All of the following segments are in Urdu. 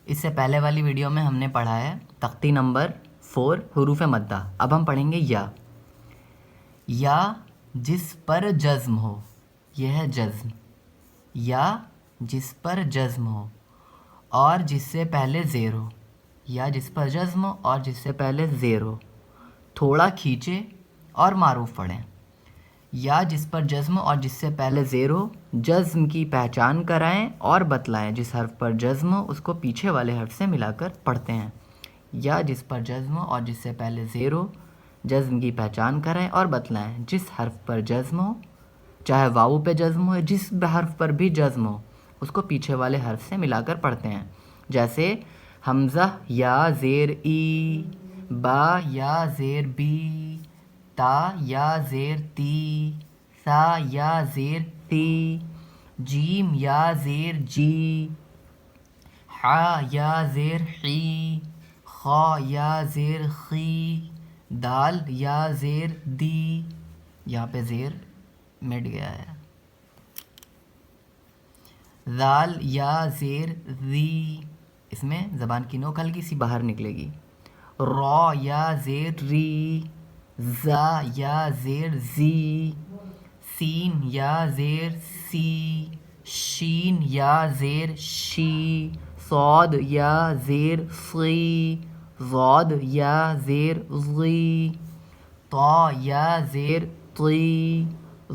اس سے پہلے والی ویڈیو میں ہم نے پڑھا ہے تختی نمبر 4 حروف مدہ. اب ہم پڑھیں گے یا جس پر جزم ہو. یہ ہے جزم. یا جس پر جزم ہو اور جس سے پہلے زیر ہو. یا جس پر جزم ہو اور جس سے پہلے زیر ہو. تھوڑا کھینچے اور معروف پڑھیں. یا جس پر جزم اور جس سے پہلے زیر ہو، جزم کی پہچان کرائیں اور بتلائیں. جس حرف پر جزم ہو اس کو پیچھے والے حرف سے ملا کر پڑھتے ہیں. یا جس پر جزم ہو اور جس سے پہلے زیر ہو، جزم کی پہچان کرائیں اور بتلائیں. جس حرف پر جزم ہو، چاہے واو پہ جزم ہو یا جس حرف پر بھی جزم ہو، اس کو پیچھے والے حرف سے ملا کر پڑھتے ہیں. جیسے حمزہ یا زیر ای، با یا زیر بی، تا یا زیر تی، سا یا زیر تی، جیم یا زیر جی، حا یا زیر حی، خا یا زیر خی، دال یا زیر دی. یہاں پہ زیر مٹ گیا ہے. ذال یا زیر ذی، اس میں زبان کی نوک ہلکی سی باہر نکلے گی. را یا زیر ری، زا یا زیر زی، سین یا زیر سی، شین یا زیر شی، صاد یا زیر صی، ضاد یا زیر ضی، طا یا زیر طی،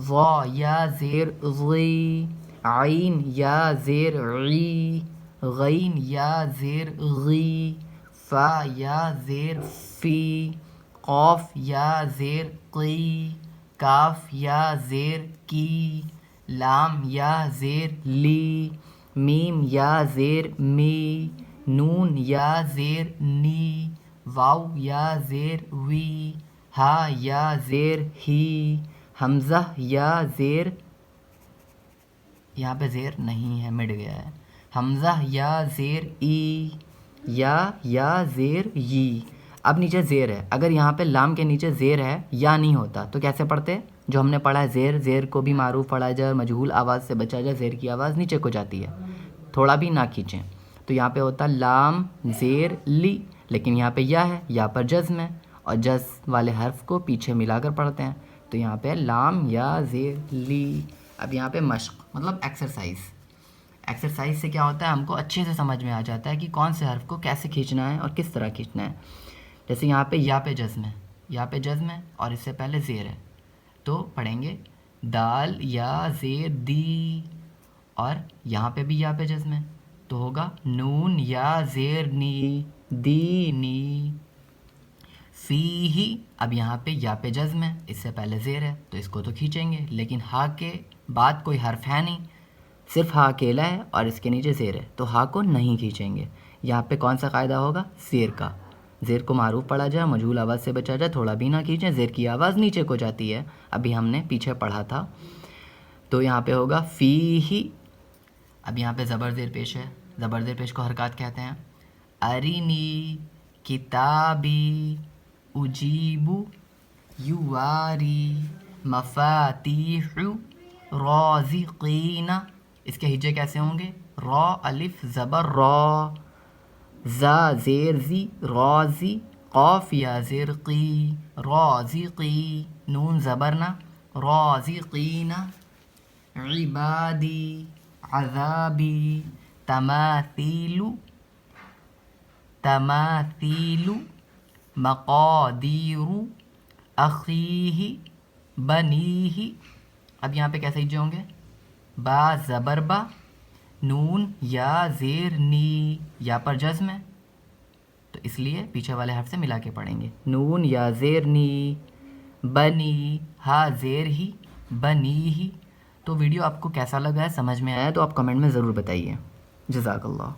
ظا یا زیر ضی، عین یا زیر عی، غین یا زیر غی، فا یا زیر فی، قاف یا زیر قی، کاف یا زیر کی، لام یا زیر لی، میم یا زیر می، نون یا زیر نی، واو یا زیر وی، ہا یا زیر ہی، حمزہ یا زیر، یہاں پہ زیر نہیں ہے مٹ گیا ہے. حمزہ یا زیر ای، یا زیر یی. اب نیچے زیر ہے. اگر یہاں پہ لام کے نیچے زیر ہے یا نہیں ہوتا تو کیسے پڑھتے؟ جو ہم نے پڑھا ہے زیر کو بھی معروف پڑھا جائے اور مجہول آواز سے بچا جائے. زیر کی آواز نیچے کو جاتی ہے، تھوڑا بھی نہ کھینچیں. تو یہاں پہ ہوتا لام زیر لی، لیکن یہاں پہ یا ہے، یا پر جزم ہے اور جزم والے حرف کو پیچھے ملا کر پڑھتے ہیں. تو یہاں پہ لام یا زیر لی. اب یہاں پہ مشق مطلب ایکسرسائز سے کیا ہوتا ہے، ہم کو اچھے سے سمجھ میں آ جاتا ہے کہ کون سے حرف کو کیسے کھینچنا ہے اور کس طرح کھینچنا ہے. جیسے یہاں پہ یا پہ جزم ہے، یا پہ جزم ہے اور اس سے پہلے زیر ہے، تو پڑھیں گے دال یا زیر دی. اور یہاں پہ بھی یا پہ جزم ہے تو ہوگا نون یا زیر نی، دی نی. فی ہی، اب یہاں پہ یا پہ جزم ہے، اس سے پہلے زیر ہے تو اس کو تو کھینچیں گے، لیکن ہا کے بعد کوئی حرف ہے نہیں، صرف ہا اکیلا ہے اور اس کے نیچے زیر ہے تو ہا کو نہیں کھینچیں گے. یہاں پہ کون سا قاعدہ ہوگا؟ زیر کا. زیر کو معروف پڑھا جائے، مجہول آواز سے بچا جائے، تھوڑا بھی نہ کھینچیں. زیر کی آواز نیچے کو جاتی ہے، ابھی ہم نے پیچھے پڑھا تھا. تو یہاں پہ ہوگا فی ہی. اب یہاں پہ زبر زیر پیش ہے. زبر زیر پیش کو حرکات کہتے ہیں. ارینی کتابی اجیب یواری مفاتیح رازقین. اس کے ہجے کیسے ہوں گے؟ را الف زبر را، زا زیر زی رازی، قاف یا زیر قی رازقی، نون زبرنا رازقین، عبادی عذابی، تماثیل مقادیر اخیہ بنیہ. اب یہاں پہ کیسے ہجے ہوں گے؟ با زبر با، نون یا زیر نی، یا پر جزم ہے تو اس لیے پیچھے والے حرف سے ملا کے پڑھیں گے. نون یا زیر نی، بنی، ہا زیر ہی، بنی ہی. تو ویڈیو آپ کو کیسا لگا ہے، سمجھ میں آیا تو آپ کمنٹ میں ضرور بتائیے. جزاک اللہ.